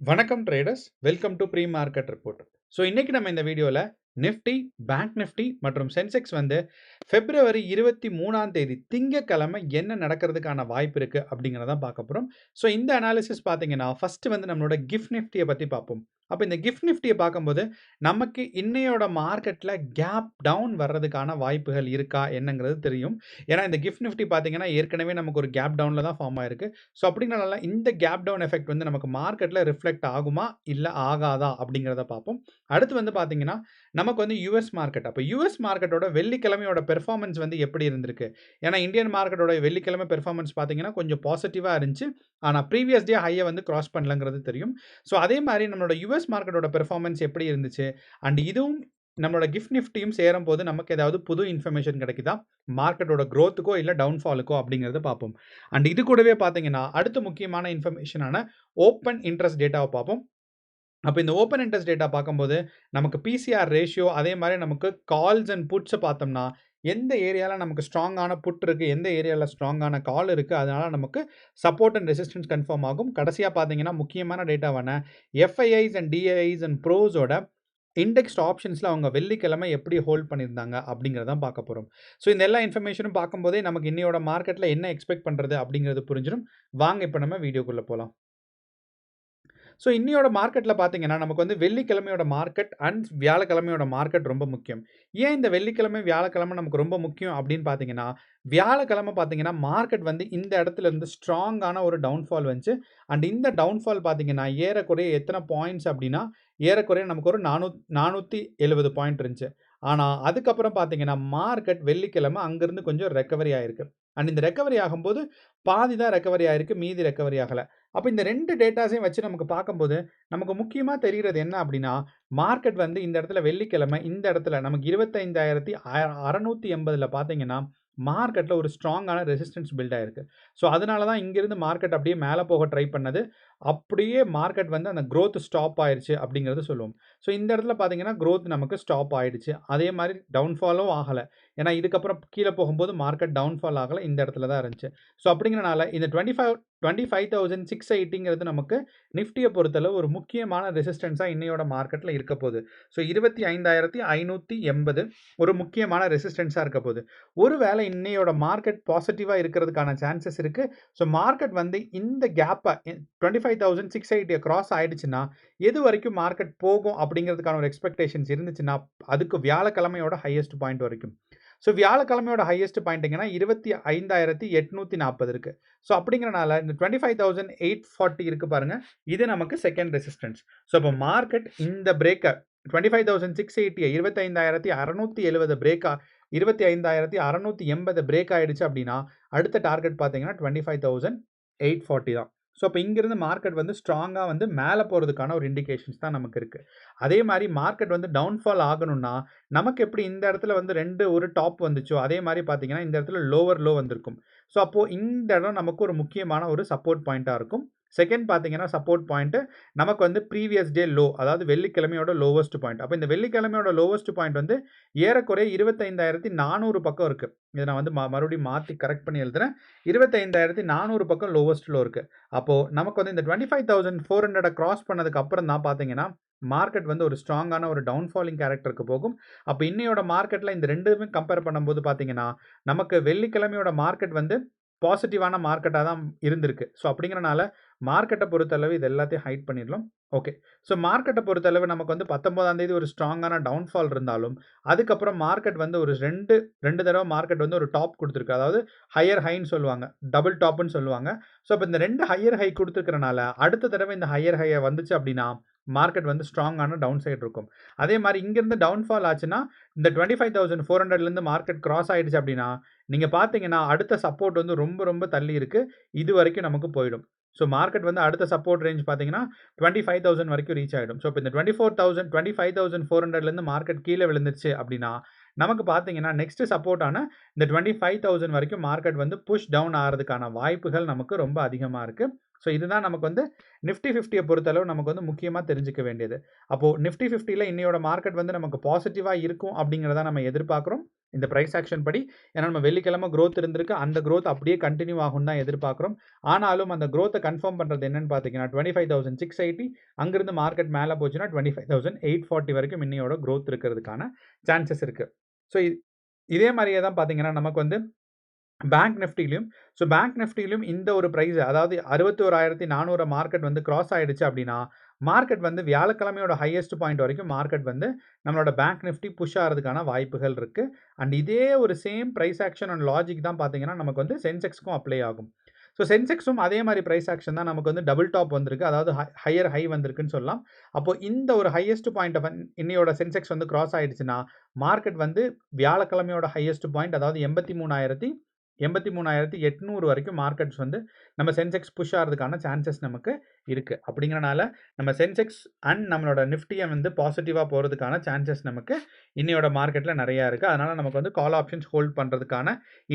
வணக்கம் traders, welcome to pre market report. So இன்னைக்கு நம்ம இந்த வீடியோவில் நிஃப்டி, பேங்க் நிஃப்டி மற்றும் சென்செக்ஸ் வந்து பிப்ரவரி 23ஆம் தேதி திங்கட்கிழமை என்ன நடக்கிறதுக்கான வாய்ப்பு இருக்குது அப்படிங்கிறத பார்க்க போகிறோம். ஸோ இந்த அனாலிசிஸ் பார்த்தீங்கன்னா ஃபஸ்ட்டு வந்து நம்மளோட கிஃப்ட் நிஃப்டியை பற்றி பார்ப்போம். அப்போ இந்த கிஃப்ட் நிஃப்டியை பார்க்கும்போது நமக்கு இன்னையோட மார்க்கெட்டில் கேப் டவுன் வர்றதுக்கான வாய்ப்புகள் இருக்கா என்னங்கிறது தெரியும். ஏன்னா இந்த கிஃப்ட் நிஃப்டி பார்த்தீங்கன்னா ஏற்கனவே நமக்கு ஒரு கேப் டவுனில் தான் ஃபார்ம் ஆயிருக்கு. ஸோ அப்படிங்கிறனால இந்த கேப் டவுன் எஃபெக்ட் வந்து நமக்கு மார்க்கெட்டில் ரிஃப்ளெக்ட் ஆகுமா இல்லை ஆகாதா அப்படிங்கிறத பார்ப்போம். அடுத்து வந்து பார்த்தீங்கன்னா நமக்கு வந்து யூஎஸ் மார்க்கெட். அப்போ யூஎஸ் மார்க்கெட்டோட வெள்ளிக்கிழமையோட பெர்ஃபார்மன்ஸ் வந்து எப்படி இருந்திருக்கு? ஏன்னா இந்தியன் மார்க்கெட்டோட வெள்ளிக்கிழமை பெர்ஃபார்மன்ஸ் பார்த்தீங்கன்னா கொஞ்சம் பாசிட்டிவாக இருந்துச்சு. ஆனால் ப்ரீவியஸ் டே ஹையை வந்து கிராஸ் பண்ணலங்கிறது தெரியும். ஸோ அதே மாதிரி நம்மளோட யூஎஸ் மார்க்கெட்டோட பெர்ஃபார்மன்ஸ் எப்படி இருந்துச்சு? அண்ட் இதுவும் நம்மளோட கிஃப்ட் நிஃப்டியும் சேரும்போது நமக்கு ஏதாவது புது இன்ஃபர்மேஷன் கிடைக்குதா மார்க்கெட்டோட க்ரோத்துக்கோ இல்லை டவுன்ஃபாலுக்கோ அப்படிங்கிறத பார்ப்போம். அண்ட் இது கூடவே பார்த்தீங்கன்னா அடுத்த முக்கியமான இன்ஃபர்மேஷனான ஓப்பன் இன்ட்ரெஸ்ட் டேட்டாவை பார்ப்போம். அப்போ இந்த ஓப்பன் இன்ட்ரெஸ்ட் டேட்டா பார்க்கும்போது நமக்கு பிசிஆர் ரேஷியோ அதே மாதிரி நமக்கு கால்ஸ் அண்ட் புட்ஸை பார்த்தோம்னா எந்த ஏரியாவில் நமக்கு ஸ்ட்ராங்கான புட் இருக்குது, எந்த ஏரியாவில் ஸ்ட்ராங்கான கால் இருக்குது, அதனால் நமக்கு சப்போர்ட் அண்ட் ரெசிஸ்டன்ஸ் கன்ஃபார்ம் ஆகும். கடைசியாக பார்த்தீங்கன்னா முக்கியமான டேட்டாவான எஃப்ஐஐஸ் அண்ட் டிஐஐஸ் அண்ட் ப்ரோஸோட இண்டெக்ஸ்ட் ஆப்ஷன்ஸில் அவங்க வெள்ளிக்கிழமை எப்படி ஹோல்ட் பண்ணியிருந்தாங்க அப்படிங்கிறதான் பார்க்க போகிறோம். ஸோ இந்த எல்லா இன்ஃபர்மேஷனும் பார்க்கும்போதே நமக்கு இன்னையோட மார்க்கெட்டில் என்ன எக்ஸ்பெக்ட் பண்ணுறது அப்படிங்கிறது புரிஞ்சிடும். வாங்க இப்போ நம்ம வீடியோக்குள்ளே போகலாம். ஸோ இன்னையோட மார்க்கெட்டில் பார்த்தீங்கன்னா நமக்கு வந்து வெள்ளிக்கிழமையோட மார்க்கெட் அண்ட் வியாழக்கிழமையோட மார்க்கெட் ரொம்ப முக்கியம். ஏன் இந்த வெள்ளிக்கிழமை வியாழக்கிழமை நமக்கு ரொம்ப முக்கியம் அப்படின்னு பார்த்தீங்கன்னா, வியாழக்கிழமை பார்த்தீங்கன்னா மார்க்கெட் வந்து இந்த இடத்துல இருந்து ஸ்ட்ராங்கான ஒரு டவுன்ஃபால் வந்துச்சு. அண்ட் இந்த டவுன்ஃபால் பார்த்தீங்கன்னா ஏறக்குறைய எத்தனை பாயிண்ட்ஸ் அப்படின்னா ஏறக்குறைய நமக்கு ஒரு 470 பாயிண்ட் இருந்துச்சு. ஆனால் அதுக்கப்புறம் பார்த்தீங்கன்னா மார்க்கெட் வெள்ளிக்கிழமை அங்கேருந்து கொஞ்சம் ரெக்கவரி ஆயிருக்கு. அண்ட் இந்த ரெக்கவரி ஆகும்போது பாதி தான் ரெக்கவரி ஆயிருக்கு, மீதி ரெக்கவரி ஆகலை. அப்போ இந்த 2 டேட்டாஸையும் வச்சு நமக்கு பார்க்கும்போது, நமக்கு முக்கியமா தெரிகிறது என்ன அப்படின்னா, மார்க்கெட் வந்து இந்த இடத்துல வெள்ளிக்கிழமை இந்த இடத்துல நமக்கு 25,680ல பார்த்தீங்கன்னா, மார்க்கெட்ல ஒரு ஸ்ட்ராங்கான ரெசிஸ்டன்ஸ் பில்ட் ஆயிருக்கு. ஸோ அதனால தான் இங்கிருந்து மார்க்கெட் அப்படியே மேலே போக ட்ரை பண்ணது. அப்படியே மார்க்கெட் வந்து அந்த குரோத் ஸ்டாப் ஆயிருச்சு அப்படிங்கிறது சொல்லுவோம். ஸோ இந்த இடத்துல பார்த்தீங்கன்னா, குரோத் நமக்கு ஸ்டாப் ஆயிடுச்சு. அதே மாதிரி டவுன்ஃபாலும் ஆகலை. ஏன்னா இதுக்கப்புறம் கீழே போகும்போது மார்க்கெட் டவுன்ஃபால் ஆகலை, இந்த இடத்துல தான் இருந்துச்சு. ஸோ அப்படிங்கிறனால இந்த 25,680ங்கிறது நமக்கு நிஃப்டியை பொறுத்தளவு ஒரு முக்கியமான ரெசிஸ்டன்ஸாக இன்னையோட மார்க்கெட்டில் இருக்க போகுது. ஸோ 25,580 ஒரு முக்கியமான ரெசிஸ்டன்ஸாக இருக்க போகுது. ஒருவேளை இன்னையோட மார்க்கெட் பாசிட்டிவாக இருக்கிறதுக்கான சான்சஸ் இருக்குது. ஸோ மார்க்கெட் வந்து இந்த கேப்பை 25,680 கிராஸ் ஆயிடுச்சுன்னா எது வரைக்கும் மார்க்கெட் போகும் அப்படிங்கிறதுக்கான ஒரு எக்ஸ்பெக்டேஷன்ஸ் இருந்துச்சுன்னா அதுக்கு வியாழக்கிழமையோட ஹையஸ்ட் பாயிண்ட் வரைக்கும். ஸோ வியாழக்கிழமையோட ஹையஸ்ட் பாயிண்ட்டுங்கன்னா 25,840 இருக்குது. ஸோ அப்படிங்கிறனால இந்த 25,840 இருக்குது பாருங்கள், இது நமக்கு செகண்ட் ரெசிஸ்டன்ஸ். ஸோ இப்போ மார்க்கெட் இந்த பிரேக்கை 25,680 25,670 பிரேக்கா 25,680 பிரேக் ஆகிடுச்சு அப்படின்னா அடுத்த டார்கெட் பார்த்தீங்கன்னா 25,840 தான். ஸோ இப்போ இங்கிருந்து மார்க்கெட் வந்து ஸ்ட்ராங்காக வந்து மேலே போகிறதுக்கான ஒரு இண்டிகேஷன்ஸ் தான் நமக்கு இருக்குது. அதே மாதிரி மார்க்கெட் வந்து டவுன்ஃபால் ஆகணும்னா நமக்கு எப்படி இந்த இடத்துல வந்து ஒரு டாப் வந்துச்சோ அதே மாதிரி பார்த்தீங்கன்னா இந்த இடத்துல லோவர் லோ வந்திருக்கும். ஸோ அப்போது இந்த இடம் நமக்கு ஒரு முக்கியமான ஒரு சப்போர்ட் பாயிண்ட்டாக இருக்கும். செகண்ட் பார்த்தீங்கன்னா சப்போர்ட் பாயிண்ட்டு நமக்கு வந்து ப்ரீவியஸ் டே லோ, அதாவது வெள்ளிக்கிழமையோட லோவஸ்ட் பாயிண்ட். அப்போ இந்த வெள்ளிக்கிழமையோட லோவஸ்ட் பாயிண்ட் வந்து ஏறக்குறைய 25,400 பக்கம் இருக்குது. இதை நான் வந்து மறுபடியும் மாற்றி கரெக்ட் பண்ணி எழுதுறேன். 25,400 பக்கம் லோவஸ்ட் லோ இருக்குது. அப்போது நமக்கு வந்து இந்த 25,400 கிராஸ் பண்ணதுக்கு அப்புறம் தான் பார்த்தீங்கன்னா மார்க்கெட் வந்து ஒரு ஸ்ட்ராங்கான ஒரு டவுன்ஃபாலிங் கேரக்டருக்கு போகும். அப்போ இன்னையோட மார்க்கெட்டில் இந்த ரெண்டுமே கம்பேர் பண்ணும்போது பார்த்தீங்கன்னா நமக்கு வெள்ளிக்கிழமையோட மார்க்கெட் வந்து பாசிட்டிவான மார்க்கெட்டாக தான் இருந்திருக்கு. ஸோ அப்படிங்கிறனால மார்க்கெட்டை பொறுத்தளவு இது எல்லாத்தையும் ஹைட் பண்ணிடலாம். ஓகே. ஸோ மார்க்கெட்டை பொறுத்தளவு நமக்கு வந்து 19ஆம் தேதி ஒரு ஸ்ட்ராங்கான டவுன்ஃபால் இருந்தாலும் அதுக்கப்புறம் மார்க்கெட் வந்து ஒரு ரெண்டு தடவை மார்க்கெட் வந்து ஒரு டாப் கொடுத்துருக்கு. அதாவது ஹையர் ஹைன்னு சொல்லுவாங்க, டபுள் டாப்னு சொல்லுவாங்க. ஸோ இப்போ இந்த 2 ஹையர் ஹை கொடுத்துருக்கறனால அடுத்த தடவை இந்த ஹையர் ஹையை வந்துச்சு அப்படின்னா மார்க்கெட் வந்து ஸ்ட்ராங்கான டவுன் சைடு இருக்கும். அதே மாதிரி இங்கேருந்து டவுன்ஃபால் ஆச்சுன்னா இந்த 25,400லேருந்து மார்க்கெட் கிராஸ் ஆகிடுச்சு அப்படின்னா நீங்கள் பார்த்தீங்கன்னா அடுத்த சப்போர்ட் வந்து ரொம்ப ரொம்ப தள்ளி இருக்குது, இது வரைக்கும் நமக்கு போயிடும். ஸோ மார்க்கெட் வந்து அடுத்த சப்போர்ட் ரேஞ்ச் பார்த்தீங்கன்னா 25,000 வரைக்கும் ரீச் ஆகிடும். ஸோ இப்போ இந்த 25,400லேருந்து மார்க்கெட் கீழே விழுந்துருச்சு அப்படின்னா நமக்கு பார்த்தீங்கன்னா நெக்ஸ்ட் சப்போர்ட்டான இந்த 25,000 வரைக்கும் மார்க்கெட் வந்து புஷ் டவுன் ஆகிறதுக்கான வாய்ப்புகள் நமக்கு ரொம்ப அதிகமாக இருக்குது. ஸோ இதுதான் நமக்கு வந்து நிஃப்டி 50யை பொறுத்தளவு நமக்கு வந்து முக்கியமாக தெரிஞ்சுக்க வேண்டியது. அப்போது நிஃப்டி 50ல இன்னையோட மார்க்கெட் வந்து நமக்கு பாசிட்டிவாக இருக்கும் அப்படிங்கிறத நம்ம எதிர்பார்க்குறோம். இந்த பிரைஸ் ஆக்ஷன் படி. ஏன்னா நம்ம வெள்ளிக்கிழமை growth இருந்திருக்கு. அந்த growth அப்படியே கன்டின்யூ ஆகும்னு தான் எதிர்பார்க்கிறோம். ஆனாலும் அந்த growth கன்ஃபார்ம் பண்றது என்னன்னு பார்த்தீங்கன்னா 25,680 அங்கிருந்து மார்க்கெட் மேல போச்சுன்னா 25,840 வரைக்கும் இன்னையோட growth இருக்கிறதுக்கான சான்சஸ் இருக்கு. ஸோ இதே மாதிரியே தான் பார்த்தீங்கன்னா நமக்கு வந்து பேங்க் நிஃப்டிலையும் பேங்க் நிஃப்டிலையும் இந்த ஒரு பிரைஸ் அதாவது 61,400 மார்க்கெட் வந்து கிராஸ் ஆயிடுச்சு அப்படின்னா மார்க்கெட் வந்து வியாழக்கிழமையோட ஹையஸ்ட் பாயிண்ட் வரைக்கும் மார்க்கெட் வந்து நம்மளோட பேங்க் நிஃப்டி புஷ் ஆகிறதுக்கான வாய்ப்புகள் இருக்கு. அண்ட் இதே ஒரு same price action and logic தான் பார்த்தீங்கன்னா நமக்கு வந்து சென்செக்ஸ்க்கும் அப்ளை ஆகும். ஸோ சென்செக்ஸும் அதே மாதிரி பிரைஸ் ஆக்ஷன் தான் நமக்கு வந்து டபுள் டாப் வந்திருக்கு, அதாவது ஹையர் ஹை வந்திருக்குன்னு சொல்லலாம். அப்போ இந்த ஒரு ஹையஸ்ட் பாயிண்ட் இன்னையோட சென்செக்ஸ் வந்து கிராஸ் ஆயிடுச்சுன்னா மார்க்கெட் வந்து வியாழக்கிழமையோட ஹையஸ்ட் பாயிண்ட் அதாவது 83,800 வரைக்கும் மார்க்கெட்ஸ் வந்து நம்ம சென்செக்ஸ் புஷ் ஆகிறதுக்கான சான்சஸ் நமக்கு இருக்கு. அப்படிங்கிறனால நம்ம சென்செக்ஸ் அண்ட் நம்மளோட நிஃப்டியை வந்து பாசிட்டிவாக போகிறதுக்கான சான்சஸ் நமக்கு இன்னையோட மார்க்கெட்டில் நிறையா இருக்குது. அதனால் நமக்கு வந்து கால் ஆப்ஷன்ஸ் ஹோல்ட் பண்ணுறதுக்கான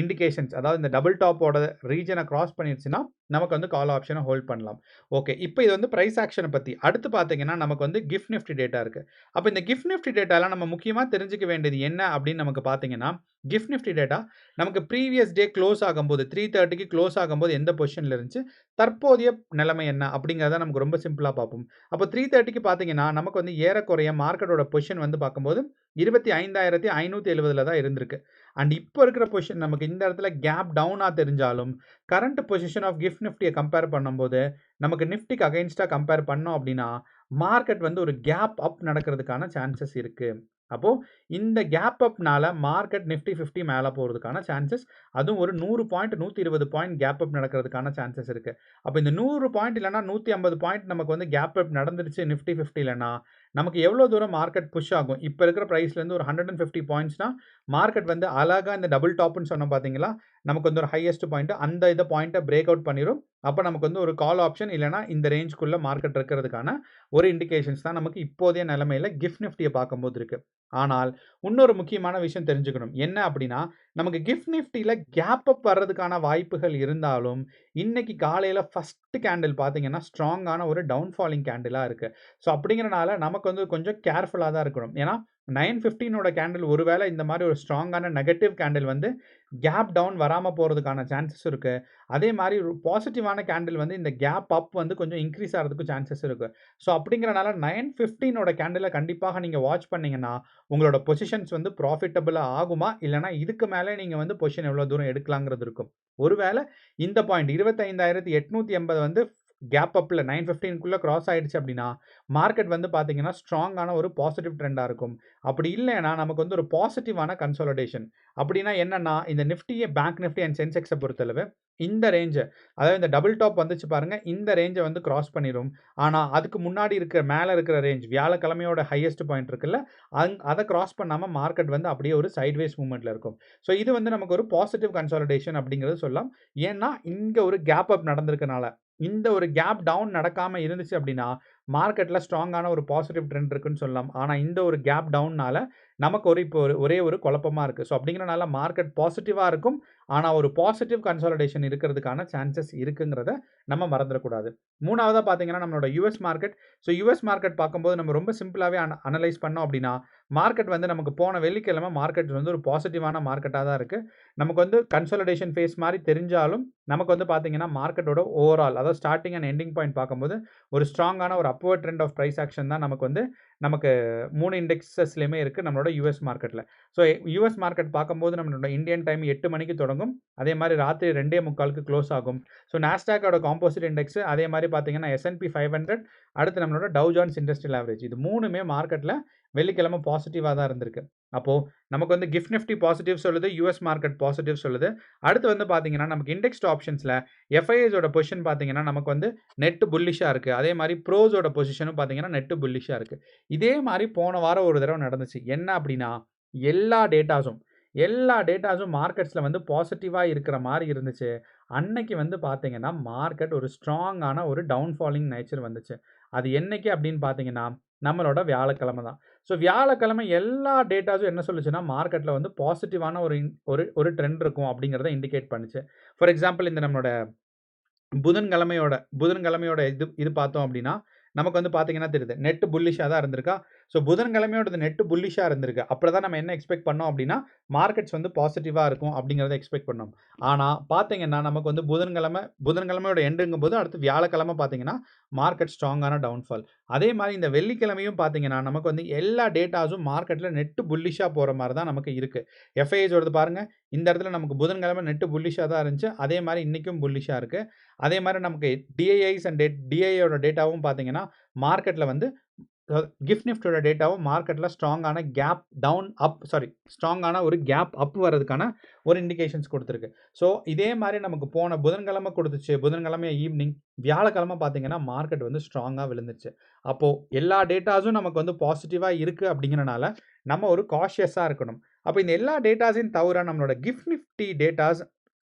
இண்டிகேஷன்ஸ், அதாவது இந்த டபுள் டாப்போட ரீஜனை கிராஸ் பண்ணிடுச்சுன்னா நமக்கு வந்து கால் ஆப்ஷனை ஹோல்ட் பண்ணலாம். ஓகே, இப்போ இது வந்து ப்ரைஸ் ஆக்ஷனை பற்றி. அடுத்து பார்த்தீங்கன்னா நமக்கு வந்து கிஃப்ட் நிஃப்டி டேட்டா இருக்குது. அப்போ இந்த கிஃப்ட் நிஃப்டி டேட்டாவில் நம்ம முக்கியமாக தெரிஞ்சுக்க வேண்டியது என்ன அப்படின்னு நமக்கு பார்த்தீங்கன்னா கிஃப்ட் நிஃப்டி டேட்டா நமக்கு ப்ரீவியஸ் டே க்ளோஸ் ஆகும்போது 3:30க்கு க்ளோஸ் ஆகும்போது எந்த பொசிஷனில் இருந்துச்சு, தற்போதைய நிலைமை என்ன அப்படிங்கிறத நமக்கு ரொம்ப சிம்பிளாக பார்ப்போம். அப்போ 3:30க்கு பார்த்தீங்கன்னா நமக்கு வந்து ஏறக்குறைய மார்க்கெட்டோட பொசிஷன் வந்து பார்க்கும்போது 25,570 தான் இருந்திருக்கு. அண்ட் இப்போ இருக்கிற பொசிஷன் நமக்கு இந்த இடத்துல கேப் டவுனாக தெரிஞ்சாலும் கரண்ட் பொசிஷன் ஆஃப் கிஃப்ட் நிஃப்டியை கம்பேர் பண்ணும்போது நமக்கு நிஃப்டிக்கு அகைன்ஸ்டாக கம்பேர் பண்ணோம் அப்படின்னா மார்க்கெட் வந்து ஒரு கேப் அப் நடக்கிறதுக்கான சான்சஸ் இருக்குது. அப்போது இந்த கேப் அப்னால மார்க்கெட் நிஃப்டி 50 மேலே போகிறதுக்கான சான்சஸ், அதுவும் ஒரு 100 பாயிண்ட் 120 பாயிண்ட் கேப் அப் நடக்கிறதுக்கான சான்சஸ் இருக்குது. அப்போ இந்த 100 பாயிண்ட் இல்லைனா 150 பாயிண்ட் நமக்கு வந்து கேப் அப் நடந்துருச்சு நிஃப்டி 50 இல்லைனா நமக்கு எவ்வளோ தூரம் மார்க்கெட் புஷ் ஆகும். இப்போ இருக்கிற ப்ரைஸ்லேருந்து ஒரு 150 பாயிண்ட்ஸ்னா மார்க்கெட் வந்து அழகாக இந்த டபுள் டாப்னு சொன்னோம் பார்த்தீங்களா, நமக்கு வந்து ஒரு ஹையஸ்ட் பாயிண்ட் அந்த பாயிண்ட்டை பிரேக் அவுட் பண்ணிடும். அப்போ நமக்கு வந்து ஒரு கால் ஆப்ஷன் இல்லைனா இந்த ரேஞ்சுக்குள்ளே மார்க்கெட் இருக்கிறதுக்கான ஒரு இண்டிகேஷன்ஸ் தான் நமக்கு இப்போதைய நிலைமையில் கிஃப்ட் நிஃப்டியை பார்க்கும்போது இருக்குது. ஆனால் இன்னொரு முக்கியமான விஷயம் தெரிஞ்சுக்கணும். என்ன அப்படின்னா நமக்கு கிஃப்ட் நிஃப்டியில் கேப் அப் வர்றதுக்கான வாய்ப்புகள் இருந்தாலும் இன்னைக்கு காலையில் ஃபஸ்ட்டு கேண்டில் பார்த்தீங்கன்னா ஸ்ட்ராங்கான ஒரு டவுன்ஃபாலிங் கேண்டிலாக இருக்குது. ஸோ அப்படிங்கிறனால நமக்கு வந்து கொஞ்சம் கேர்ஃபுல்லாக தான் இருக்கணும். ஏன்னா 9:15 கேண்டில் ஒருவேளை இந்த மாதிரி ஒரு ஸ்ட்ராங்கான நெகட்டிவ் கேண்டில் வந்து கேப் டவுன் வராமல் போகிறதுக்கான சான்சஸ் இருக்குது. அதே மாதிரி ஒரு பாசிட்டிவான கேண்டில் வந்து இந்த கேப் அப் வந்து கொஞ்சம் இன்க்ரீஸ் ஆகிறதுக்கு சான்சஸ் இருக்குது. ஸோ அப்படிங்கிறனால 9:15 கேண்டிலை கண்டிப்பாக நீங்கள் வாட்ச் பண்ணிங்கன்னா உங்களோட பொசிஷன்ஸ் வந்து ப்ராஃபிட்டபிளாக ஆகுமா, இல்லைனா இதுக்கு மேலே நீங்கள் வந்து பொசிஷன் எவ்வளோ தூரம் எடுக்கலாங்கிறது இருக்கும். ஒருவேளை இந்த பாயிண்ட் 25,880 வந்து கேப் அப்பில் 9:15க்குள்ளே கிராஸ் ஆகிடுச்சு அப்படின்னா மார்க்கெட் வந்து பார்த்தீங்கன்னா ஸ்ட்ராங்கான ஒரு பாசிட்டிவ் ட்ரெண்டாக இருக்கும். அப்படி இல்லைன்னா நமக்கு வந்து ஒரு பாசிட்டிவான கன்சாலிடேஷன். அப்படின்னா என்னன்னா இந்த நிஃப்டியை பேங்க் நிஃப்டி அண்ட் சென்செக்ஸை பொறுத்தளவு இந்த ரேஞ்சை, அதாவது இந்த டபுள் டாப் வந்துச்சு பாருங்கள், இந்த ரேஞ்சை வந்து கிராஸ் பண்ணிடும். ஆனால் அதுக்கு முன்னாடி இருக்கிற மேலே இருக்கிற ரேஞ்ச் வியாழக்கிழமையோட ஹையஸ்ட் பாயிண்ட் இருக்குல்ல, அதை கிராஸ் பண்ணாமல் மார்க்கெட் வந்து அப்படியே ஒரு சைட்வேஸ் மூவ்மெண்ட்டில் இருக்கும். ஸோ இது வந்து நமக்கு ஒரு பாசிட்டிவ் கன்சாலிடேஷன் அப்படிங்கிறது சொல்லலாம். ஏன்னா இங்கே ஒரு கேப் அப் நடந்திருக்கனால. இந்த ஒரு கேப் டவுன் நடக்காமல் இருந்துச்சு அப்படின்னா மார்க்கெட்டில் ஸ்ட்ராங்கான ஒரு பாசிட்டிவ் ட்ரெண்ட் இருக்குன்னு சொல்லலாம். ஆனால் இந்த ஒரு கேப் டவுன்னால நமக்கு இப்போ ஒரே ஒரு குழப்பமாக இருக்குது. ஸோ அப்படிங்கிறனால மார்க்கெட் பாசிட்டிவாக இருக்கும், ஆனால் ஒரு பாசிட்டிவ் கன்சாலிடேஷன் இருக்கிறதுக்கான சான்சஸ் இருக்குங்கிறத நம்ம மறந்துடக்கூடாது. மூணாவதாக பார்த்தீங்கன்னா நம்மளோட US market. So US market பார்க்கும்போது நம்ம ரொம்ப சிம்பிளாகவே அனலைஸ் பண்ணோம் அப்படின்னா மார்க்கெட் வந்து நமக்கு போன வெள்ளிக்கிழமை மார்க்கெட் வந்து ஒரு பாசிட்டிவான மார்க்கெட்டாக தான் இருக்குது. நமக்கு வந்து கன்சாலிடேஷன் ஃபேஸ் மாதிரி தெரிஞ்சாலும் நமக்கு வந்து பார்த்தீங்கன்னா மார்க்கெட்டோட ஓவரால் அதாவது ஸ்டார்டிங் அண்ட் எண்டிங் பாயிண்ட் பார்க்கும்போது ஒரு ஸ்ட்ராங்கான ஒரு upward trend of price action தான் நமக்கு 3 இண்டெக்ஸஸ்லையுமே இருக்குது நம்மளோட யூஎஸ் மார்க்கெட்டில். ஸோ யூஎஸ் மார்க்கெட் பார்க்கும்போது நம்மளோட இந்தியன் டைம் 8 மணிக்கு தொடங்கும், அதே மாதிரி ராத்திரி 2:45க்கு க்ளோஸ் ஆகும். ஸோ நாஸ்டாக்கோட காம்போசிட் இண்டெக்ஸ், அதே மாதிரி பார்த்தீங்கன்னா S&P 500, அடுத்து நம்மளோட டவ் ஜோன்ஸ் இண்டஸ்ட்ரியல் ஆவரேஜ், இது மூணுமே மார்க்கெட்டில் வெள்ளிக்கிழமை பாசிட்டிவாக தான் இருந்திருக்கு. அப்போது நமக்கு வந்து கிஃப்ட் நிஃப்டி பாசிட்டிவ் சொல்லுது, யூஎஸ் மார்க்கெட் பாசிட்டிவ் சொல்லுது. அடுத்து வந்து பார்த்தீங்கன்னா நமக்கு இண்டெக்ஸ்ட் ஆப்ஷன்ஸில் எஃப்ஐஎஸோட பொசிஷன் பார்த்தீங்கன்னா நமக்கு வந்து நெட் புல்லிஷாக இருக்குது. அதே மாதிரி ப்ரோஸோட பொசிஷனும் பார்த்தீங்கன்னா நெட்டு புல்லிஷாக இருக்குது. இதே மாதிரி போன வாரம் ஒரு தடவை நடந்துச்சு. என்ன அப்படின்னா எல்லா டேட்டாஸும் மார்க்கெட்ஸில் வந்து பாசிட்டிவாக இருக்கிற மாதிரி இருந்துச்சு. அன்னைக்கு வந்து பார்த்தீங்கன்னா மார்க்கெட் ஒரு ஸ்ட்ராங்கான ஒரு டவுன்ஃபாலிங் நேச்சர் வந்துச்சு. அது என்னைக்கு அப்படின்னு பார்த்தீங்கன்னா நம்மளோட வியாழக்கிழமை தான். ஸோ வியாழக்கிழமை எல்லா டேட்டாஸும் என்ன சொல்லுச்சுன்னா மார்க்கெட்டில் வந்து பாசிட்டிவான ஒரு ட்ரெண்ட் இருக்கும் அப்படிங்கிறத இண்டிகேட் பண்ணுச்சு. ஃபார் எக்ஸாம்பிள் இந்த நம்மளோட புதன்கிழமையோட இது பார்த்தோம் அப்படின்னா நமக்கு வந்து பார்த்தீங்கன்னா தெரியுது நெட் புல்லிஷாக தான் இருந்திருக்கா. ஸோ புதன்கிழமையோடது நெட் புல்லிஷா இருந்திருக்கு. அப்பதான் நம்ம என்ன எக்ஸ்பெக்ட் பண்ணோம் அப்படின்னா, மார்க்கெட்ஸ் வந்து பாசிட்டிவா இருக்கும் அப்படிங்கிறத எக்ஸ்பெக்ட் பண்ணோம். ஆனா பார்த்தீங்கன்னா, நமக்கு வந்து புதன்கிழமையோட எண்டுங்கும்போது அடுத்து வியாழக்கிழமை பார்த்தீங்கன்னா, மார்க்கெட் ஸ்ட்ராங்கான டவுன்ஃபால். அதே மாரி இந்த வெள்ளிக்கிழமையும் பார்த்தீங்கன்னா, நமக்கு வந்து எல்லா டேட்டாஸும் மார்க்கெட்ல நெட் புல்லிஷா போற மாரி தான் நமக்கு இருக்கு. எஃப்ஐஐஸோடது பாருங்க, இந்த இடத்துல நமக்கு புதன்கிழமை நெட் புல்லிஷா தான் இருந்துச்சு. அதே மாரி இன்னைக்கும் புல்லிஷா இருக்கு. அதே மாரி நமக்கு டிஐஐஸ் அண்ட் டிஐயோட டேட்டாவும் பார்த்தீங்கன்னா, மார்க்கெட்ல வந்து கிஃப்ட் நிஃப்டியோட டேட்டாவும் மார்க்கெட்ல ஸ்ட்ராங்கான கேப் டவுன் அப் சாரி ஸ்ட்ராங்கான ஒரு கேப் அப் வரதுக்கான ஒரு இண்டிகேஷன்ஸ் குடுத்திருக்கு. ஸோ இதே மாரி நமக்கு போன புதன்கிழமை குடுத்துச்சு. புதன்கிழமை ஈவ்னிங், வியாழக்கிழமை பார்த்தீங்கன்னா, மார்க்கெட் வந்து ஸ்ட்ராங்கா விழுந்துச்சு. அப்போ எல்லா டேட்டாஸும் நமக்கு வந்து பாசிட்டிவா இருக்கு அப்படிங்கிறனால, நம்ம ஒரு காஷியஸா இருக்கணும். அப்ப இந்த எல்லா டேட்டாஸையும் தவிர நம்மளோட கிஃப்ட் நிஃப்டி டேட்டாஸ்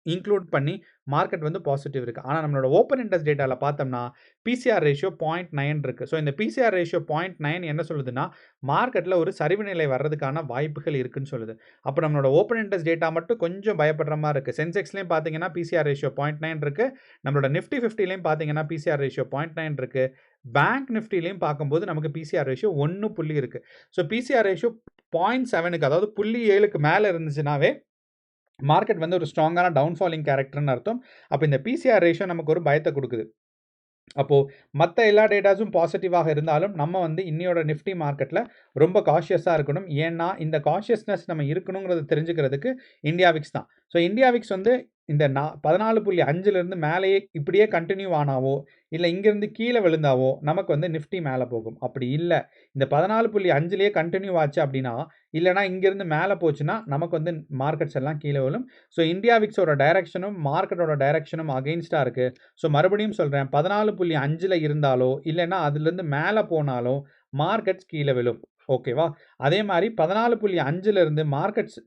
இன்க்ளூட் பண்ணி மார்க்கெட் வந்து பாசிட்டிவ் இருக்கு. ஆனா நம்மளோட ஓப்பன் இன்ட்ரெஸ்ட் டேட்டால பார்த்தோம்னா, பிசிஆர் ரேஷியோ 0.9 இருக்கு. ஸோ இந்த பிசிஆர் ரேஷியோ 0.9 என்ன சொல்லுதுன்னா, மார்க்கெட்ல ஒரு சரிவு நிலை வர்றதுக்கான வாய்ப்புகள் இருக்குன்னு சொல்லுது. அப்ப நம்மளோட ஓப்பன் இன்ட்ரெஸ்ட் டேட்டா மட்டும் கொஞ்சம் பயப்படுற மாரி இருக்கு. சென்செக்ஸ்லயும் பார்த்தீங்கன்னா, பிசிஆர் ரேஷியோ 0.9 இருக்கு. நம்மளோட நிஃப்டி 50லயும் பார்த்தீங்கன்னா, பிசிஆர் ரேஷியோ 0.9 இருக்கு. பேங்க் நிஃப்டிலயும் பார்க்கும்போது நமக்கு பிசிஆர் ரேஷியோ 1 புள்ளி இருக்கு. ஸோ பிசிஆர் ரேஷியோ 0.7க்கு அதாவது 0.7க்கு மேல இருந்துச்சுனாவே மார்க்கெட் வந்து ஒரு ஸ்ட்ராங்கான டவுன்ஃபாலிங் கேரக்டர்னு அர்த்தம். அப்ப இந்த பிசிஆர் ரேஷியோ நமக்கு ஒரு பயத்த குடுக்குது. அப்போ மத்த எல்லா டேட்டாஸும் பாசிட்டிவாக இருந்தாலும், நம்ம வந்து இன்னையோட நிஃப்டி மார்க்கெட்ல ரொம்ப காஷியஸா இருக்கணும். ஏன்னா, இந்த காஷியஸ்னஸ் நம்ம இருக்கணுங்கிறத தெரிஞ்சுக்கிறதுக்கு இந்தியா விக்ஸ் தான். ஸோ இந்தியா விக்ஸ் வந்து இந்த 14.5லிருந்து மேலேயே இப்படியே கன்டின்யூ ஆனாவோ, இல்ல இங்கிருந்து கீழ விழுந்தாவோ, நமக்கு வந்து நிஃப்டி மேல போகும். அப்படி இல்ல, இந்த 14.5லயே கன்டின்யூ ஆச்சு அப்படின்னா, இல்லன்னா இங்கிருந்து மேல போச்சுன்னா, நமக்கு வந்து மார்க்கெட்ஸ் எல்லாம் கீழ விழும். ஸோ இந்தியா விக்ஸோட டைரக்ஷனும், மார்க்கெட்டோட டைரக்ஷனும் அகைன்ஸ்ட்டா இருக்கு. ஸோ மறுபடியும் சொல்றேன், 14.5ல இருந்தாலோ, இல்லன்னா அதிலிருந்து மேல போனாலோ, மார்க்கெட்ஸ் கீழ விழும். ஓகேவா? அதே மாரி 14.5லிருந்து மார்க்கெட்ஸ்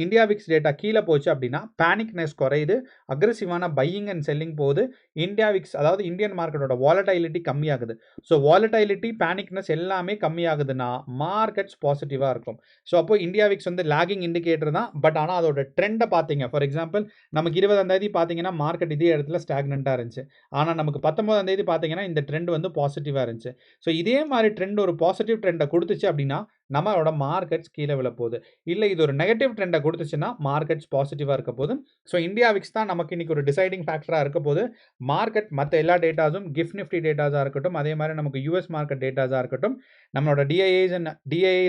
இந்தியா விக்ஸ் டேட்டா கீழ போச்சு அப்படின்னா, பேனிக்னஸ் குறையுது. அக்ரெசிவான பையிங் அண்ட் செல்லிங் போகுது. இந்தியா விக்ஸ் அதாவது இந்தியன் மார்க்கெட்டோட வாலடைலிட்டி கம்மியாகுது. ஸோ வாலடைலிட்டி, பேனிக்னஸ் எல்லாமே கம்மியாகுதுன்னா, மார்க்கெட்ஸ் பாசிட்டிவா இருக்கும். ஸோ அப்போ இந்தியா விக்ஸ் வந்து லாகிங் இண்டிகேட்டர் தான். பட் ஆனா அதோட ட்ரெண்ட பார்த்தீங்க. ஃபார் எக்ஸாம்பிள் நமக்கு 20ஆம் தேதி பார்த்தீங்கன்னா, மார்க்கெட் இதே இடத்துல ஸ்டாக்னன்ட்டா இருந்துச்சு. ஆனா நமக்கு 19ஆம் தேதி பார்த்தீங்கன்னா, இந்த ட்ரெண்ட் வந்து பாசிட்டிவா இருந்துச்சு. ஸோ இதே மாரி ட்ரெண்ட் ஒரு பாசிட்டிவ் ட்ரெண்ட குடுத்துச்சு அப்படின்னா, நம்மளோட மார்க்கெட்ஸ் கீழ விழப்போகுது. இல்ல இது ஒரு நெகட்டிவ் ட்ரெண்ட குடுத்துச்சுன்னா, மார்க்கெட்ஸ் பாசிட்டிவா இருக்க போது. ஸோ இந்தியா விக்ஸ் தான் நமக்கு இன்னைக்கு ஒரு டிசைடிங் ஃபேக்டரா இருக்க போது. மார்க்கெட் மத்த எல்லா டேட்டாஸும் கிஃப்ட் நிஃப்டி டேட்டாஸா இருக்கட்டும், அதே மாரி நமக்கு யுஎஸ் மார்க்கெட் டேட்டாஸா இருக்கட்டும், நம்மளோட டிஐஏஸ்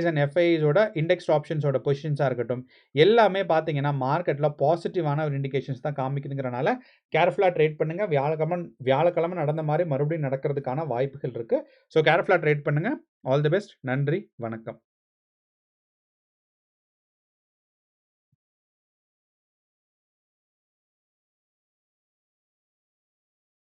அண்ட் எஃப்ஐஐஸோட இண்டெக்ஸ்ட் ஆப்ஷன்ஸோட பொசிஷன்ஸா இருக்கட்டும், எல்லாமே பார்த்தீங்கன்னா, மார்க்கெட்ல பாசிட்டிவான ஒரு இண்டிகேஷன்ஸ் தான் காமிக்குதுங்கிறனால, கேர்ஃபுல்லா ட்ரேட் பண்ணுங்க. வியாழக்கிழமை நடந்த மாரி மறுபடியும் நடக்கிறதுக்கான வாய்ப்புகள் இருக்கு. ஸோ கேர்ஃபுல்லா ட்ரேட் பண்ணுங்க. All the best. நன்றி. வணக்கம்.